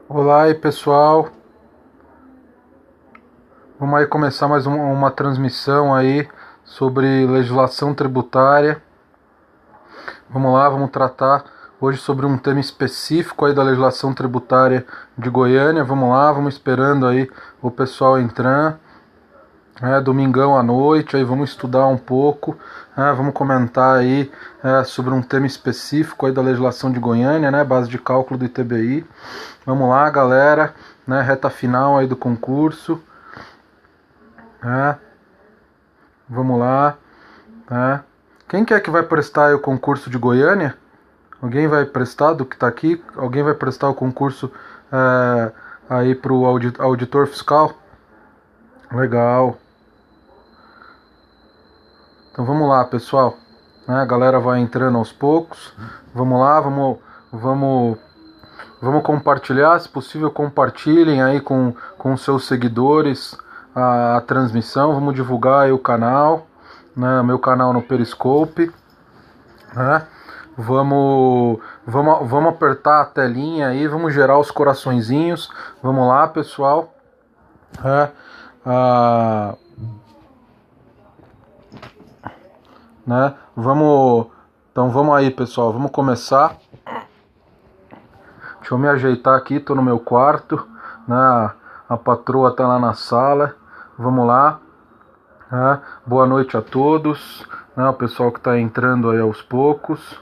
Olá aí pessoal, vamos aí começar mais uma transmissão aí sobre legislação tributária. Vamos lá, vamos tratar hoje sobre um tema específico aí da legislação tributária de Goiânia. Vamos lá, vamos esperando aí o pessoal entrar. Domingão à noite, aí vamos estudar um pouco, vamos comentar aí sobre um tema específico aí da legislação de Goiânia, base de cálculo do ITBI. Vamos lá, galera, reta final aí do concurso, vamos lá. Quem que é que vai prestar aí o concurso de Goiânia? Alguém vai prestar do que está aqui? Alguém vai prestar o concurso aí para o auditor fiscal? Legal. Então vamos lá, pessoal. A galera vai entrando aos poucos. Vamos lá, vamos compartilhar. Se possível, compartilhem aí com seus seguidores a transmissão. Vamos divulgar aí o canal, meu canal no Periscope. Vamos apertar a telinha aí, vamos gerar os coraçõezinhos. Vamos lá, pessoal. Então vamos aí, pessoal, vamos começar. Deixa eu me ajeitar aqui, tô no meu quarto, a patroa tá lá na sala. Vamos lá. Boa noite a todos, o pessoal que tá entrando aí aos poucos.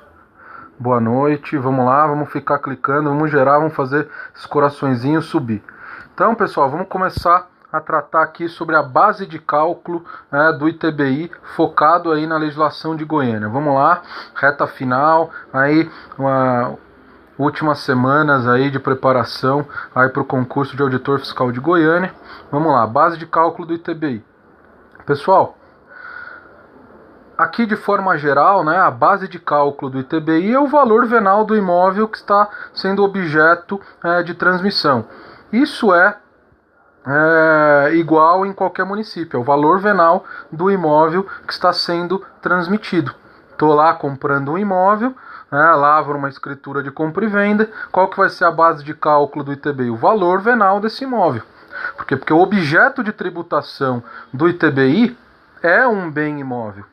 Boa noite, vamos lá, vamos ficar clicando, vamos gerar, vamos fazer esses coraçõezinhos subir. Então, pessoal, vamos começar a tratar aqui sobre a base de cálculo do ITBI, focado aí na legislação de Goiânia. Vamos lá, reta final, aí últimas semanas aí de preparação aí para o concurso de auditor fiscal de Goiânia. Vamos lá, base de cálculo do ITBI. Pessoal, aqui de forma geral, a base de cálculo do ITBI é o valor venal do imóvel que está sendo objeto de transmissão. Isso é igual em qualquer município, é o valor venal do imóvel que está sendo transmitido. Estou lá comprando um imóvel, lavro uma escritura de compra e venda. Qual que vai ser a base de cálculo do ITBI? O valor venal desse imóvel. Por quê? Porque o objeto de tributação do ITBI é um bem imóvel.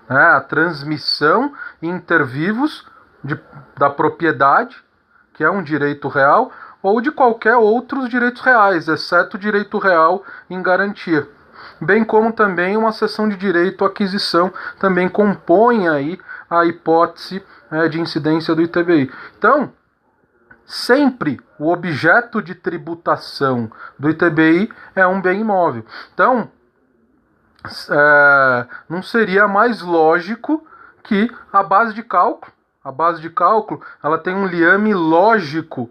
A transmissão inter vivos da propriedade, que é um direito real, ou de qualquer outros direitos reais, exceto o direito real em garantia. Bem como também uma cessão de direito à aquisição também compõe aí a hipótese de incidência do ITBI. Então, sempre o objeto de tributação do ITBI é um bem imóvel. Então, não seria mais lógico que a base de cálculo, ela tem um liame lógico,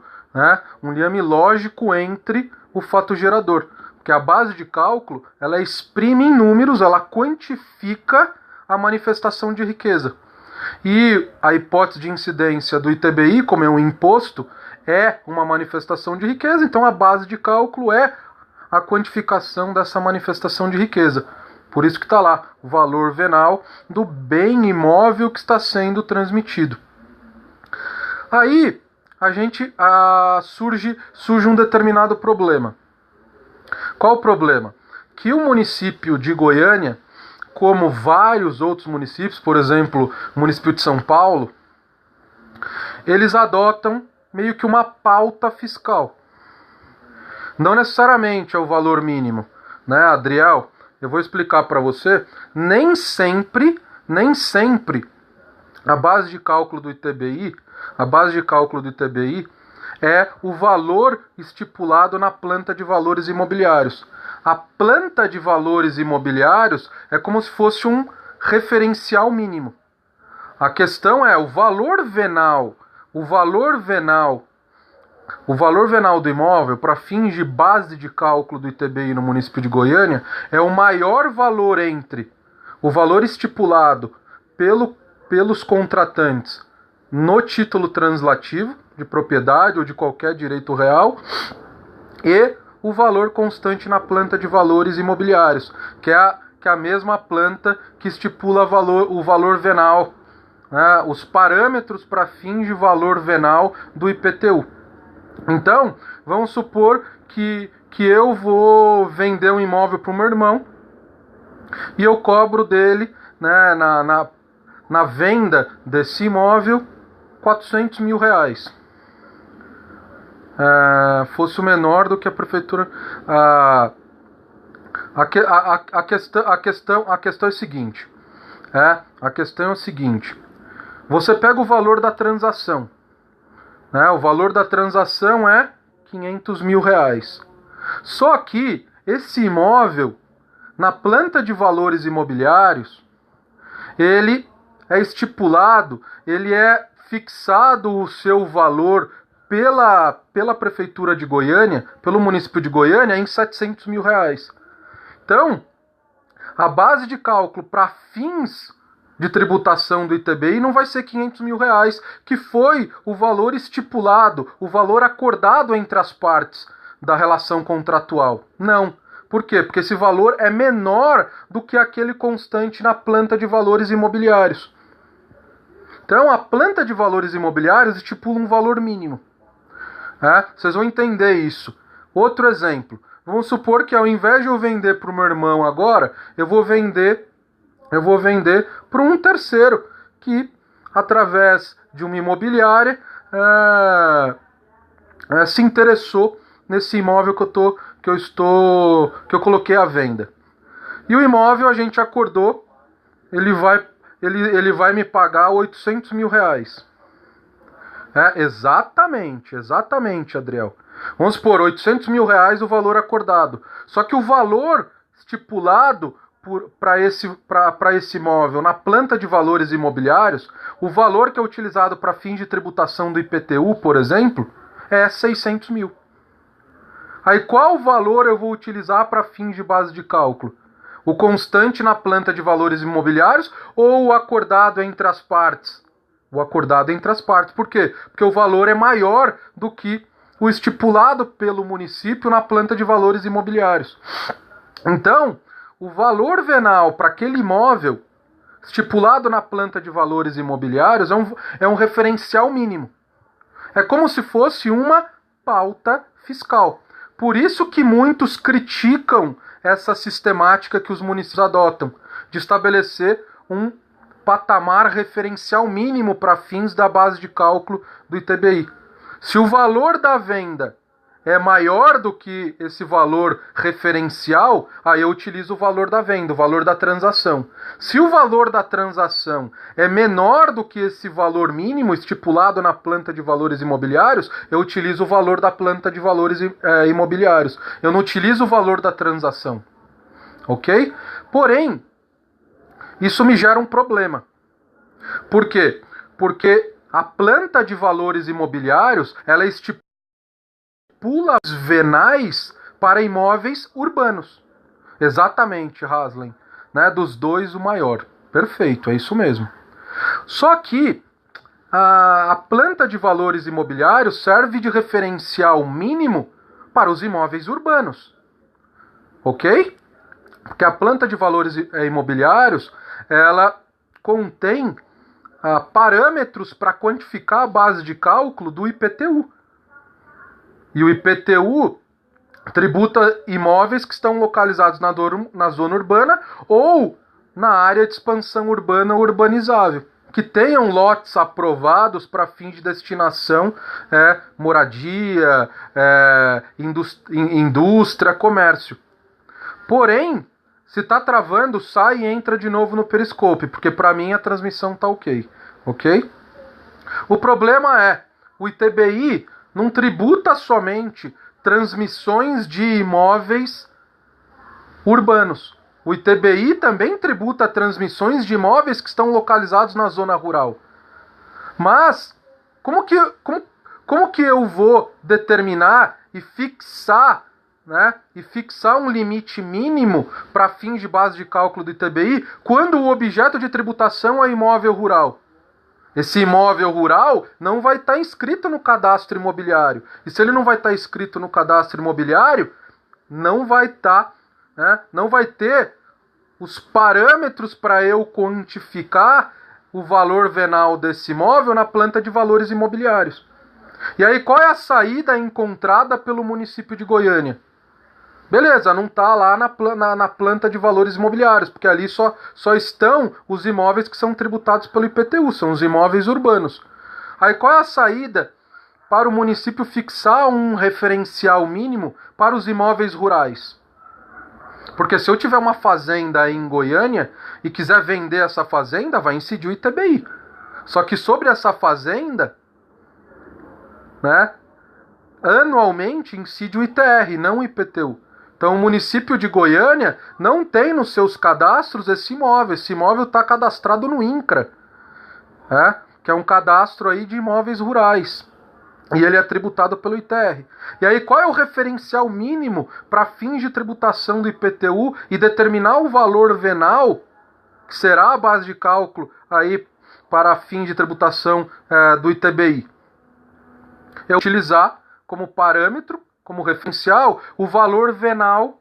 um liame lógico entre o fato gerador, porque a base de cálculo ela exprime em números, ela quantifica a manifestação de riqueza. E a hipótese de incidência do ITBI, como é um imposto, é uma manifestação de riqueza, então a base de cálculo é a quantificação dessa manifestação de riqueza. Por isso que está lá o valor venal do bem imóvel que está sendo transmitido. Aí surge um determinado problema. Qual o problema? Que o município de Goiânia, como vários outros municípios, por exemplo, o município de São Paulo, eles adotam meio que uma pauta fiscal. Não necessariamente é o valor mínimo, Adriel? Eu vou explicar para você. Nem sempre a base de cálculo do ITBI é o valor estipulado na planta de valores imobiliários. A planta de valores imobiliários é como se fosse um referencial mínimo. A questão é o valor venal do imóvel, para fins de base de cálculo do ITBI no município de Goiânia, é o maior valor entre o valor estipulado pelos contratantes no título translativo de propriedade ou de qualquer direito real e o valor constante na planta de valores imobiliários, que é a mesma planta que estipula o valor venal, os parâmetros para fins de valor venal do IPTU. Então, vamos supor que eu vou vender um imóvel para o meu irmão e eu cobro dele, né, na venda desse imóvel, 400 mil reais. Fosse o menor do que a prefeitura. A questão é a seguinte. A questão é o seguinte. Você pega o valor da transação. Né, o valor da transação é 500 mil reais. Só que esse imóvel, na planta de valores imobiliários, ele é estipulado, ele é fixado o seu valor pela Prefeitura de Goiânia, pelo município de Goiânia, em 700 mil reais. Então, a base de cálculo para fins de tributação do ITBI não vai ser 500 mil reais, que foi o valor estipulado, o valor acordado entre as partes da relação contratual. Não. Por quê? Porque esse valor é menor do que aquele constante na planta de valores imobiliários. Então, a planta de valores imobiliários estipula um valor mínimo. Vocês vão entender isso. Outro exemplo. Vamos supor que ao invés de eu vender para o meu irmão agora, eu vou vender para um terceiro que, através de uma imobiliária, se interessou nesse imóvel que eu coloquei à venda. E o imóvel, a gente acordou, ele vai me pagar 800 mil reais. Exatamente, Adriel. Vamos supor, 800 mil reais o valor acordado. Só que o valor estipulado para esse imóvel na planta de valores imobiliários, o valor que é utilizado para fins de tributação do IPTU, por exemplo, é 600 mil. Aí qual valor eu vou utilizar para fins de base de cálculo? O constante na planta de valores imobiliários ou o acordado entre as partes? O acordado entre as partes. Por quê? Porque o valor é maior do que o estipulado pelo município na planta de valores imobiliários. Então, o valor venal para aquele imóvel estipulado na planta de valores imobiliários é um referencial mínimo. É como se fosse uma pauta fiscal. Por isso que muitos criticam essa sistemática que os municípios adotam, de estabelecer um patamar referencial mínimo para fins da base de cálculo do ITBI. Se o valor da venda é maior do que esse valor referencial, aí eu utilizo o valor da venda, o valor da transação. Se o valor da transação é menor do que esse valor mínimo estipulado na planta de valores imobiliários, eu utilizo o valor da planta de valores imobiliários. Eu não utilizo o valor da transação. Ok? Porém, isso me gera um problema. Por quê? Porque a planta de valores imobiliários, ela estipula venais para imóveis urbanos. Exatamente, Haslem. Né? Dos dois, o maior. Perfeito, é isso mesmo. Só que a planta de valores imobiliários serve de referencial mínimo para os imóveis urbanos. Ok? Porque a planta de valores imobiliários, ela contém parâmetros para quantificar a base de cálculo do IPTU. E o IPTU tributa imóveis que estão localizados na zona urbana ou na área de expansão urbana ou urbanizável, que tenham lotes aprovados para fins de destinação, moradia, indústria, comércio. Porém, se está travando, sai e entra de novo no Periscope, porque para mim a transmissão está ok. Ok? O problema é, o ITBI não tributa somente transmissões de imóveis urbanos. O ITBI também tributa transmissões de imóveis que estão localizados na zona rural. Mas, como que eu vou determinar e fixar, um limite mínimo para fins de base de cálculo do ITBI quando o objeto de tributação é imóvel rural? Esse imóvel rural não vai estar inscrito no cadastro imobiliário. E se ele não vai estar inscrito no cadastro imobiliário, não vai ter os parâmetros para eu quantificar o valor venal desse imóvel na planta de valores imobiliários. E aí, qual é a saída encontrada pelo município de Goiânia? Beleza, não está lá na planta de valores imobiliários, porque ali só estão os imóveis que são tributados pelo IPTU, são os imóveis urbanos. Aí qual é a saída para o município fixar um referencial mínimo para os imóveis rurais? Porque se eu tiver uma fazenda aí em Goiânia e quiser vender essa fazenda, vai incidir o ITBI. Só que sobre essa fazenda, né, anualmente incide o ITR, não o IPTU. Então o município de Goiânia não tem nos seus cadastros esse imóvel. Esse imóvel está cadastrado no INCRA, que é um cadastro aí de imóveis rurais. E ele é tributado pelo ITR. E aí qual é o referencial mínimo para fins de tributação do IPTU e determinar o valor venal, que será a base de cálculo aí para fins de tributação do ITBI? É utilizar como parâmetro, como referencial, o valor venal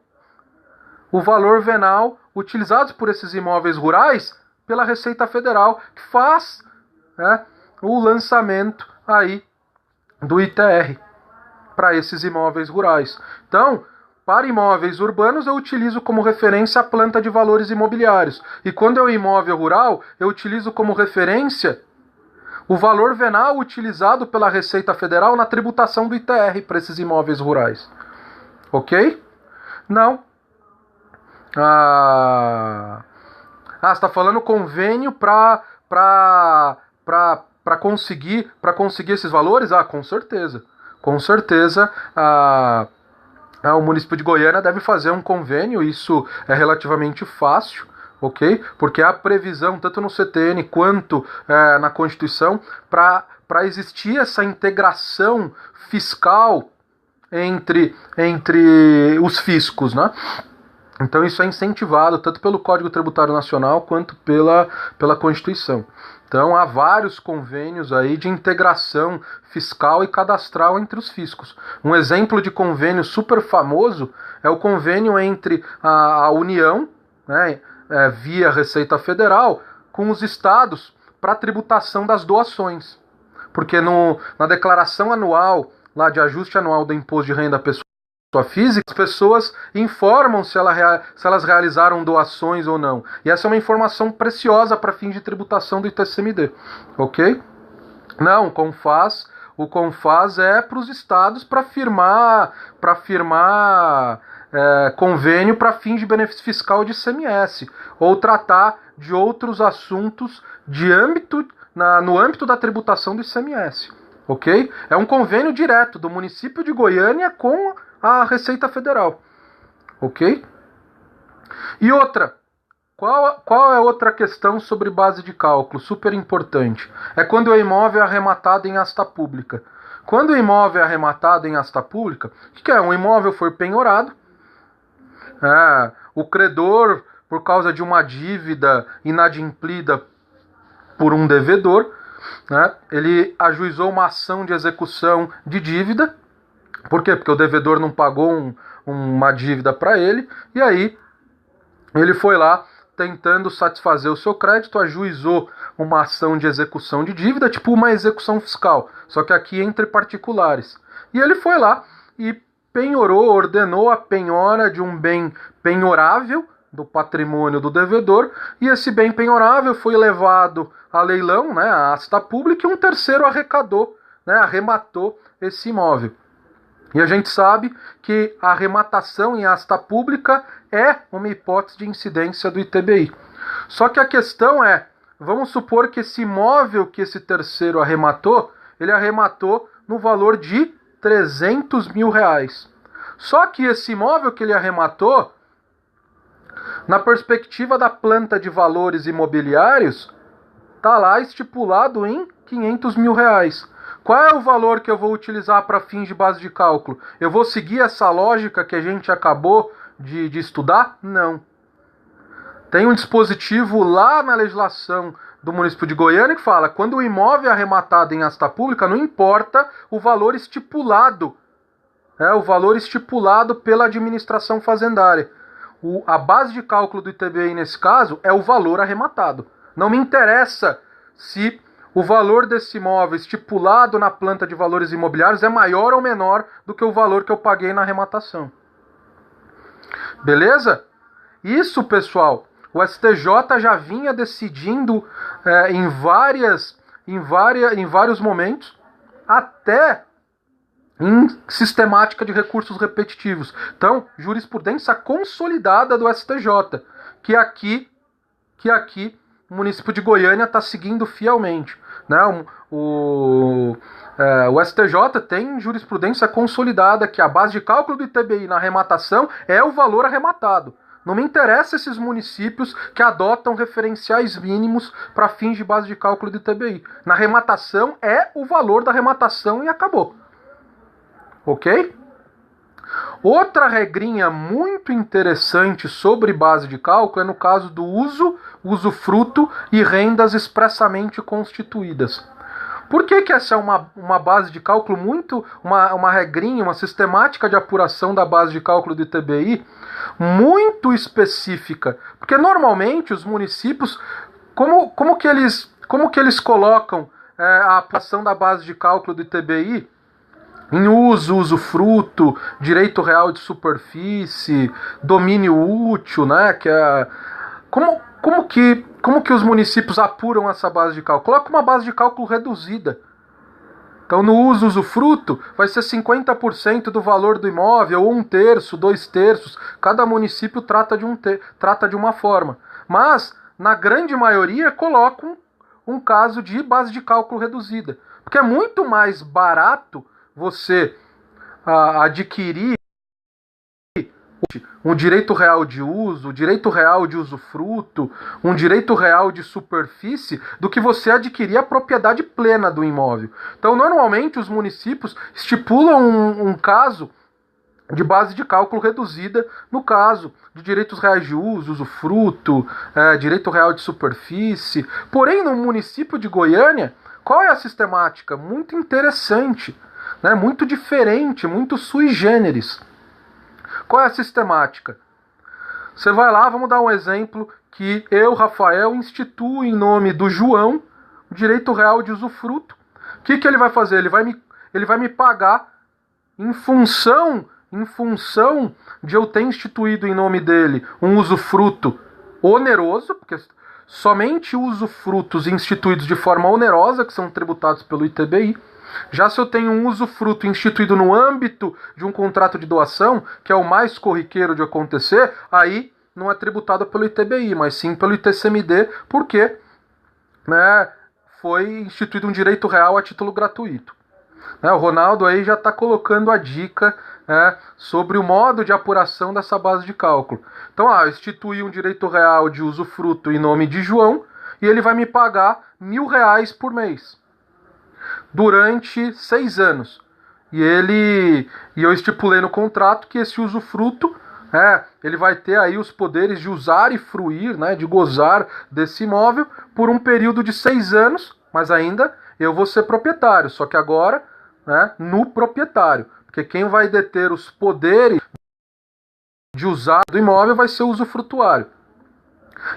utilizados por esses imóveis rurais pela Receita Federal, que faz o lançamento aí do ITR para esses imóveis rurais. Então, para imóveis urbanos, eu utilizo como referência a planta de valores imobiliários. E quando é um imóvel rural, eu utilizo como referência o valor venal utilizado pela Receita Federal na tributação do ITR para esses imóveis rurais. Ok? Não. Você está falando convênio para conseguir esses valores? Com certeza. Com certeza, o município de Goiânia deve fazer um convênio, isso é relativamente fácil, ok? Porque há previsão, tanto no CTN quanto na Constituição, para existir essa integração fiscal entre os fiscos, né? Então isso é incentivado tanto pelo Código Tributário Nacional quanto pela Constituição. Então há vários convênios aí de integração fiscal e cadastral entre os fiscos. Um exemplo de convênio super famoso é o convênio entre a União, né, via Receita Federal, com os estados para tributação das doações. Porque na declaração anual, lá de ajuste anual do imposto de renda pessoal física, as pessoas informam se elas realizaram doações ou não. E essa é uma informação preciosa para fins de tributação do ITCMD. Ok? Não, o CONFAS é para os estados para firmar convênio para fins de benefício fiscal de ICMS, ou tratar de outros assuntos no âmbito da tributação do ICMS. Ok? É um convênio direto do município de Goiânia com a Receita Federal. Ok? E outra, qual é outra questão sobre base de cálculo, super importante? É quando o imóvel é arrematado em asta pública. Quando o imóvel é arrematado em asta pública, o que é? Um imóvel foi penhorado, o credor, por causa de uma dívida inadimplida por um devedor, ele ajuizou uma ação de execução de dívida. Por quê? Porque o devedor não pagou uma dívida para ele, e aí ele foi lá tentando satisfazer o seu crédito, ajuizou uma ação de execução de dívida, tipo uma execução fiscal, só que aqui entre particulares. E ele foi lá e ordenou a penhora de um bem penhorável do patrimônio do devedor, e esse bem penhorável foi levado a leilão, a asta pública, e um terceiro arrematou esse imóvel. E a gente sabe que a arrematação em asta pública é uma hipótese de incidência do ITBI. Só que a questão é, vamos supor que esse imóvel que esse terceiro arrematou, ele arrematou no valor de R$300 mil. Só que esse imóvel que ele arrematou, na perspectiva da planta de valores imobiliários, está lá estipulado em R$500 mil. Qual é o valor que eu vou utilizar para fins de base de cálculo? Eu vou seguir essa lógica que a gente acabou de estudar? Não. Tem um dispositivo lá na legislação do município de Goiânia que fala: quando o imóvel é arrematado em asta pública, não importa o valor estipulado. O valor estipulado pela administração fazendária. A base de cálculo do ITBI nesse caso é o valor arrematado. Não me interessa se o valor desse imóvel estipulado na planta de valores imobiliários é maior ou menor do que o valor que eu paguei na arrematação. Beleza? Isso, pessoal, o STJ já vinha decidindo em vários momentos, até em sistemática de recursos repetitivos. Então, jurisprudência consolidada do STJ, que aqui o município de Goiânia está seguindo fielmente. Né? O STJ tem jurisprudência consolidada que a base de cálculo do ITBI na arrematação é o valor arrematado. Não me interessa esses municípios que adotam referenciais mínimos para fins de base de cálculo do ITBI. Na arrematação é o valor da arrematação e acabou. Ok? Outra regrinha muito interessante sobre base de cálculo é no caso do usufruto e rendas expressamente constituídas. Por que essa é uma base de cálculo uma regrinha, uma sistemática de apuração da base de cálculo do ITBI muito específica? Porque normalmente os municípios, como que eles colocam a apuração da base de cálculo do ITBI em usufruto, direito real de superfície, domínio útil, né? Como que os municípios apuram essa base de cálculo? Coloca uma base de cálculo reduzida. Então, no usufruto, vai ser 50% do valor do imóvel, ou 1/3, 2/3. Cada município trata de uma forma. Mas, na grande maioria, colocam um caso de base de cálculo reduzida. Porque é muito mais barato você adquirir um direito real de uso, direito real de usufruto, um direito real de superfície, do que você adquirir a propriedade plena do imóvel. Então, normalmente, os municípios estipulam um caso de base de cálculo reduzida, no caso de direitos reais de uso, usufruto, direito real de superfície. Porém, no município de Goiânia, qual é a sistemática? Muito interessante, né? Muito diferente, muito sui generis. Qual é a sistemática? Você vai lá, vamos dar um exemplo, que eu, Rafael, instituo em nome do João o direito real de usufruto. O que ele vai fazer? Ele vai me pagar em função de eu ter instituído em nome dele um usufruto oneroso, porque somente usufrutos instituídos de forma onerosa que são tributados pelo ITBI. Já se eu tenho um usufruto instituído no âmbito de um contrato de doação, que é o mais corriqueiro de acontecer, aí não é tributado pelo ITBI, mas sim pelo ITCMD, porque foi instituído um direito real a título gratuito. O Ronaldo aí já está colocando a dica sobre o modo de apuração dessa base de cálculo. Então, eu instituí um direito real de usufruto em nome de João e ele vai me pagar R$1.000 por mês durante 6 anos. E eu estipulei no contrato que esse usufruto, ele vai ter aí os poderes de usar e fruir, de gozar desse imóvel por um período de 6 anos, mas ainda eu vou ser proprietário, só que agora no proprietário, porque quem vai deter os poderes de usar do imóvel vai ser o usufrutuário.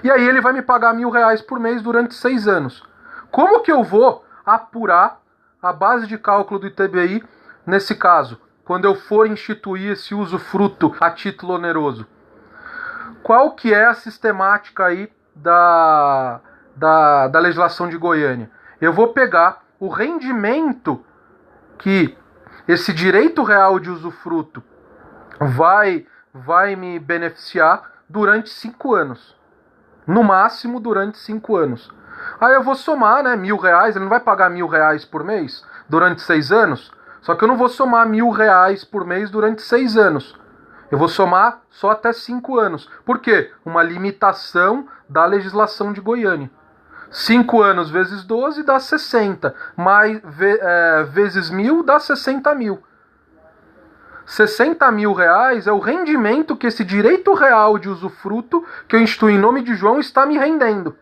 E aí ele vai me pagar R$1.000 por mês durante 6 anos. Como que eu vou apurar a base de cálculo do ITBI nesse caso, quando eu for instituir esse usufruto a título oneroso? Qual que é a sistemática aí da legislação de Goiânia? Eu vou pegar o rendimento que esse direito real de usufruto vai me beneficiar durante 5 anos. No máximo durante 5 anos. Aí eu vou somar, R$1.000, ele não vai pagar R$1.000 por mês durante 6 anos? Só que eu não vou somar R$1.000 por mês durante 6 anos. Eu vou somar só até 5 anos. Por quê? Uma limitação da legislação de Goiânia. 5 anos vezes 12 dá 60. Vezes 1.000 dá 60 mil. R$60.000 é o rendimento que esse direito real de usufruto que eu instituo em nome de João está me rendendo.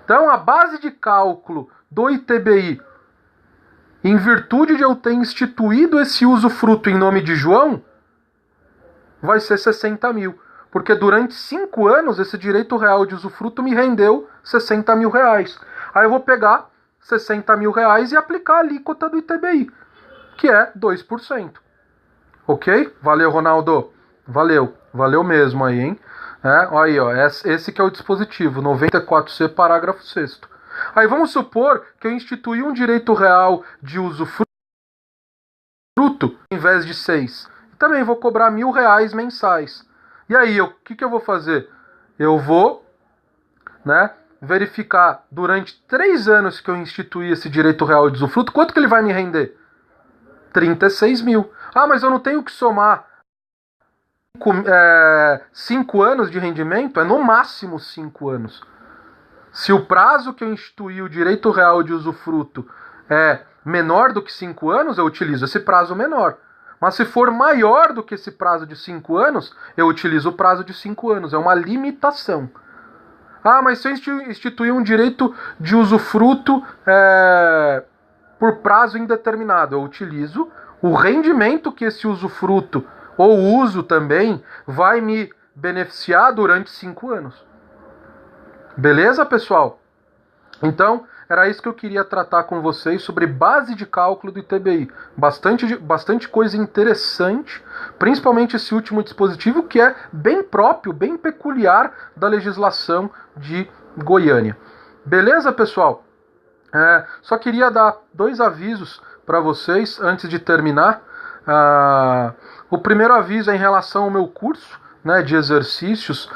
Então, a base de cálculo do ITBI, em virtude de eu ter instituído esse usufruto em nome de João, vai ser 60 mil. Porque durante 5 anos, esse direito real de usufruto me rendeu R$60.000. Aí eu vou pegar 60 mil reais e aplicar a alíquota do ITBI, que é 2%. Ok? Valeu, Ronaldo. Valeu mesmo aí, hein? Aí, ó, esse que é o dispositivo, 94C, parágrafo 6º. Aí vamos supor que eu instituí um direito real de usufruto em vez de 6. Também vou cobrar R$1.000 mensais. E aí, o que eu vou fazer? Eu vou, verificar durante 3 anos que eu instituí esse direito real de usufruto, quanto que ele vai me render? 36 mil. Ah, mas eu não tenho que somar 5 anos de rendimento? É no máximo 5 anos. Se o prazo que eu instituí o direito real de usufruto é menor do que 5 anos, eu utilizo esse prazo menor. Mas se for maior do que esse prazo de 5 anos, eu utilizo o prazo de 5 anos. É uma limitação. Ah, mas se eu instituir um direito de usufruto por prazo indeterminado, eu utilizo o rendimento que esse usufruto ou uso também vai me beneficiar durante 5 anos. Beleza, pessoal? Então, era isso que eu queria tratar com vocês sobre base de cálculo do ITBI. Bastante coisa interessante, principalmente esse último dispositivo que é bem próprio, bem peculiar da legislação de Goiânia. Beleza, pessoal? Só queria dar 2 avisos para vocês antes de terminar. O primeiro aviso é em relação ao meu curso de exercícios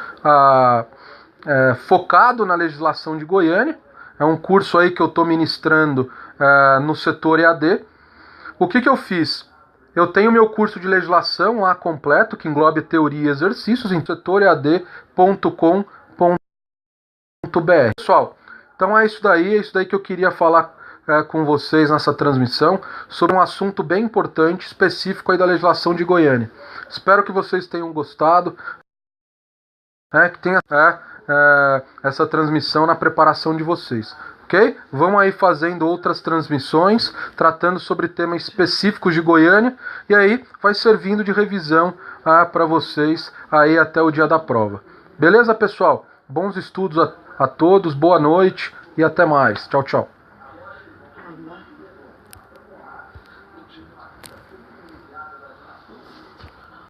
focado na legislação de Goiânia. É um curso aí que eu estou ministrando no setor EAD. O que eu fiz? Eu tenho meu curso de legislação lá completo, que engloba teoria e exercícios, em setoread.com.br. Pessoal, então é isso daí que eu queria falar com vocês nessa transmissão, sobre um assunto bem importante, específico aí da legislação de Goiânia. Espero que vocês tenham gostado, que tenha essa transmissão na preparação de vocês, ok? Vamos aí fazendo outras transmissões, tratando sobre temas específicos de Goiânia, e aí vai servindo de revisão para vocês aí até o dia da prova. Beleza, pessoal? Bons estudos a todos, boa noite e até mais. Tchau, tchau.